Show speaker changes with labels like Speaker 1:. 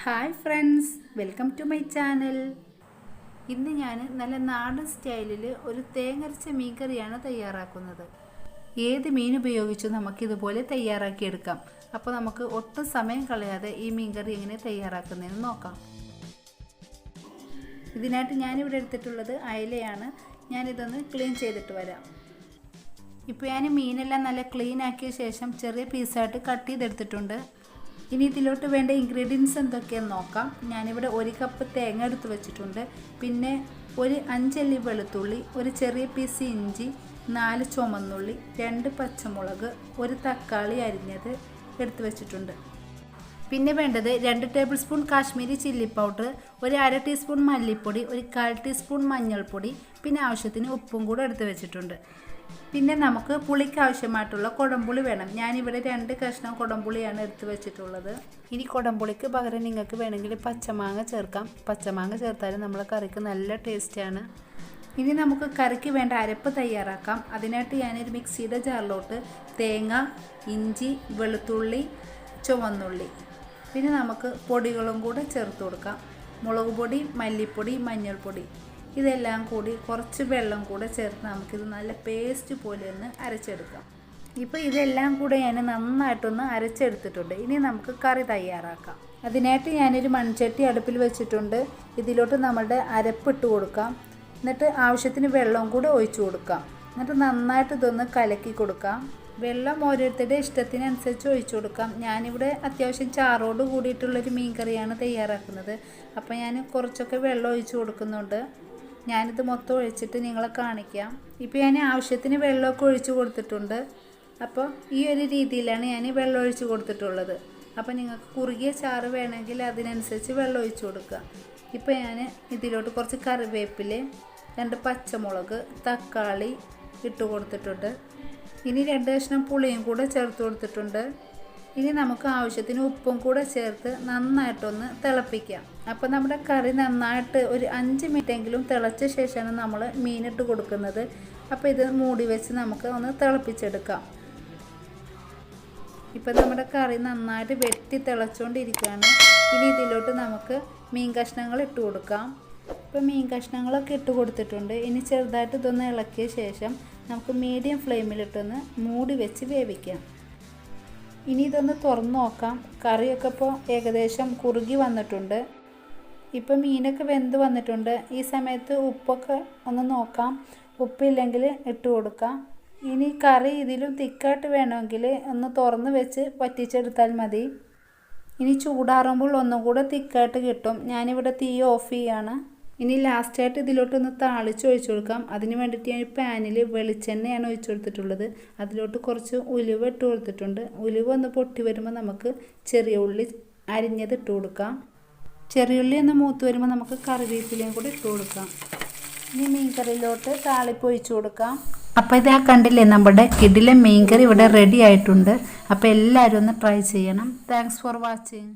Speaker 1: Hi friends, welcome to my channel. ഇന്ന് ഞാൻ നല്ല നാടൻ സ്റ്റൈലിൽ ഒരു തേങ്ങരച്ച മീൻ കറിയാണ് തയ്യാറാക്കുന്നത്. ഏത് മീൻ ഉപയോഗിച്ചും നമുക്കിതുപോലെ തയ്യാറാക്കിയെടുക്കാം. അപ്പോൾ നമുക്ക് ഒട്ടും സമയം കളയാതെ ഈ മീൻ കറി എങ്ങനെ തയ്യാറാക്കുന്നതെന്ന് നോക്കാം. ഇതിനായിട്ട് ഞാനിവിടെ എടുത്തിട്ടുള്ളത് അയലയാണ്. ഞാനിതൊന്ന് ക്ലീൻ ചെയ്തിട്ട് വരാം. ഇപ്പോൾ ഞാൻ മീനെല്ലാം നല്ല ക്ലീൻ ആക്കിയ ശേഷം ചെറിയ പീസായിട്ട് കട്ട് ചെയ്തെടുത്തിട്ടുണ്ട്. ഇനി ഇതിലോട്ട് വേണ്ട ഇൻഗ്രീഡിയൻസ് എന്തൊക്കെയാണെന്ന് നോക്കാം. ഞാനിവിടെ 1 കപ്പ് തേങ്ങ എടുത്ത് വെച്ചിട്ടുണ്ട്. പിന്നെ ഒരു 5 അല്ലി വെളുത്തുള്ളി, ഒരു ചെറിയ പീസ് ഇഞ്ചി, 4 ചുമന്നുള്ളി, 2 പച്ചമുളക്, ഒരു തക്കാളി അരിഞ്ഞത് എടുത്ത് വെച്ചിട്ടുണ്ട്. പിന്നെ വേണ്ടത് 2 table spoon Kashmiri chilli powder, ഒരു 1/2 ടീസ്പൂൺ മല്ലിപ്പൊടി, ഒരു 1/4 ടീസ്പൂൺ മഞ്ഞൾപ്പൊടി, പിന്നെ ആവശ്യത്തിന് ഉപ്പും കൂടെ എടുത്ത് വെച്ചിട്ടുണ്ട്. പിന്നെ നമുക്ക് പുളിക്ക് ആവശ്യമായിട്ടുള്ള കുടംപുളി വേണം. ഞാനിവിടെ 2 കഷ്ണം കുടംപുളിയാണ് എടുത്ത് വെച്ചിട്ടുള്ളത്. ഇനി കുടംപുളിക്ക് പകരം നിങ്ങൾക്ക് വേണമെങ്കിൽ പച്ചമാങ്ങ ചേർക്കാം. പച്ചമാങ്ങ ചേർത്താലും നമ്മളെ കറിക്ക് നല്ല ടേസ്റ്റാണ്. ഇനി നമുക്ക് കറിക്ക് വേണ്ട അരപ്പ് തയ്യാറാക്കാം. അതിനായിട്ട് ഞാനൊരു മിക്സിയുടെ ജാറിലോട്ട് തേങ്ങ, ഇഞ്ചി, വെളുത്തുള്ളി, ചുവന്നുള്ളി, പിന്നെ നമുക്ക് പൊടികളും കൂടെ ചേർത്ത് കൊടുക്കാം. മുളക് പൊടി, മല്ലിപ്പൊടി, മഞ്ഞൾപ്പൊടി, ഇതെല്ലാം കൂടി കുറച്ച് വെള്ളം കൂടെ ചേർത്ത് നമുക്കിത് നല്ല പേസ്റ്റ് പോലെ ഒന്ന് അരച്ചെടുക്കാം. ഇപ്പോൾ ഇതെല്ലാം കൂടെ ഞാൻ നന്നായിട്ടൊന്ന് അരച്ചെടുത്തിട്ടുണ്ട്. ഇനി നമുക്ക് കറി തയ്യാറാക്കാം. അതിനായിട്ട് ഞാനൊരു മൺചട്ടി അടുപ്പിൽ വെച്ചിട്ടുണ്ട്. ഇതിലോട്ട് നമ്മുടെ അരപ്പിട്ട് കൊടുക്കാം. എന്നിട്ട് ആവശ്യത്തിന് വെള്ളം കൂടെ ഒഴിച്ചു കൊടുക്കാം. എന്നിട്ട് നന്നായിട്ട് ഇതൊന്ന് കലക്കി കൊടുക്കാം. വെള്ളം ഓരോരുത്തരുടെ ഇഷ്ടത്തിനനുസരിച്ച് ഒഴിച്ചു കൊടുക്കാം. ഞാനിവിടെ അത്യാവശ്യം ചാറോട് കൂടിയിട്ടുള്ളൊരു മീൻ കറിയാണ് തയ്യാറാക്കുന്നത്. അപ്പോൾ ഞാൻ കുറച്ചൊക്കെ വെള്ളം ഒഴിച്ചു കൊടുക്കുന്നുണ്ട്. ഞാനിത് മൊത്തം ഒഴിച്ചിട്ട് നിങ്ങളെ കാണിക്കാം. ഇപ്പോൾ ഞാൻ ആവശ്യത്തിന് വെള്ളമൊക്കെ ഒഴിച്ചു കൊടുത്തിട്ടുണ്ട്. അപ്പോൾ ഈ ഒരു രീതിയിലാണ് ഞാൻ വെള്ളം ഒഴിച്ച് കൊടുത്തിട്ടുള്ളത്. അപ്പോൾ നിങ്ങൾക്ക് കുറുകിയ ചാറ് വേണമെങ്കിൽ അതിനനുസരിച്ച് വെള്ളം ഒഴിച്ചു കൊടുക്കുക. ഇപ്പോൾ ഞാൻ ഇതിലോട്ട് കുറച്ച് കറിവേപ്പില, 2 പച്ചമുളക്, തക്കാളി ഇട്ട് കൊടുത്തിട്ടുണ്ട്. ഇനി 2 കഷ്ണം പുളിയും കൂടെ ചേർത്ത് കൊടുത്തിട്ടുണ്ട്. ഇനി നമുക്ക് ആവശ്യത്തിന് ഉപ്പും കൂടെ ചേർത്ത് നന്നായിട്ടൊന്ന് തിളപ്പിക്കാം. അപ്പോൾ നമ്മുടെ കറി നന്നായിട്ട് ഒരു 5 മിനിറ്റെങ്കിലും തിളച്ച ശേഷമാണ് നമ്മൾ മീനിട്ട് കൊടുക്കുന്നത്. അപ്പോൾ ഇത് മൂടി വെച്ച് നമുക്ക് ഒന്ന് തിളപ്പിച്ചെടുക്കാം. ഇപ്പോൾ നമ്മുടെ കറി നന്നായിട്ട് വെട്ടി തിളച്ചുകൊണ്ടിരിക്കുകയാണ്. ഇനി ഇതിലോട്ട് നമുക്ക് മീൻ കഷ്ണങ്ങൾ ഇട്ട് കൊടുക്കാം. ഇപ്പോൾ മീൻ കഷ്ണങ്ങളൊക്കെ ഇട്ട് കൊടുത്തിട്ടുണ്ട്. ഇനി ചെറുതായിട്ട് ഇതൊന്ന് ഇളക്കിയ ശേഷം നമുക്ക് മീഡിയം ഫ്ലെയിമിലിട്ടൊന്ന് മൂടി വെച്ച് വേവിക്കാം. ഇനി ഇതൊന്ന് തുറന്ന് നോക്കാം. കറിയൊക്കെ ഇപ്പോൾ ഏകദേശം കുറുകി വന്നിട്ടുണ്ട്. ഇപ്പോൾ മീനൊക്കെ വെന്ത് വന്നിട്ടുണ്ട്. ഈ സമയത്ത് ഉപ്പൊക്കെ ഒന്ന് നോക്കാം. ഉപ്പില്ലെങ്കിൽ ഇട്ട് കൊടുക്കാം. ഇനി കറി ഇതിലും തിക്കായിട്ട് വേണമെങ്കിൽ ഒന്ന് തുറന്ന് വെച്ച് വറ്റിച്ചെടുത്താൽ മതി. ഇനി ചൂടാറുമ്പോൾ ഒന്നും കൂടെ തിക്കായിട്ട് കിട്ടും. ഞാനിവിടെ തീ ഓഫ് ചെയ്യാണ്. ഇനി ലാസ്റ്റായിട്ട് ഇതിലോട്ടൊന്ന് താളിച്ച് ഒഴിച്ചു കൊടുക്കാം. അതിന് വേണ്ടിയിട്ട് ഞാൻ പാനിൽ വെളിച്ചെണ്ണയാണ് ഒഴിച്ചു കൊടുത്തിട്ടുള്ളത്. അതിലോട്ട് കുറച്ച് ഉലുവ ഇട്ട് കൊടുത്തിട്ടുണ്ട്. ഉലുവ ഒന്ന് പൊട്ടി വരുമ്പോൾ നമുക്ക് ചെറിയ ഉള്ളി അരിഞ്ഞത് ഇട്ട് കൊടുക്കാം. ചെറിയ ഉള്ളി ഒന്ന് മൂത്ത് വരുമ്പോൾ നമുക്ക് കറിവേപ്പിലയും കൂടി ഇട്ട് കൊടുക്കാം. ഇനി മീൻ കറിയിലോട്ട് താളിപ്പ് ഒഴിച്ചു കൊടുക്കാം. അപ്പോൾ ഇതാ കണ്ടില്ലേ, നമ്മുടെ കിടിലൻ മീൻ കറി ഇവിടെ റെഡി ആയിട്ടുണ്ട്. അപ്പോൾ എല്ലാവരും ഒന്ന് ട്രൈ ചെയ്യണം. Thanks for watching.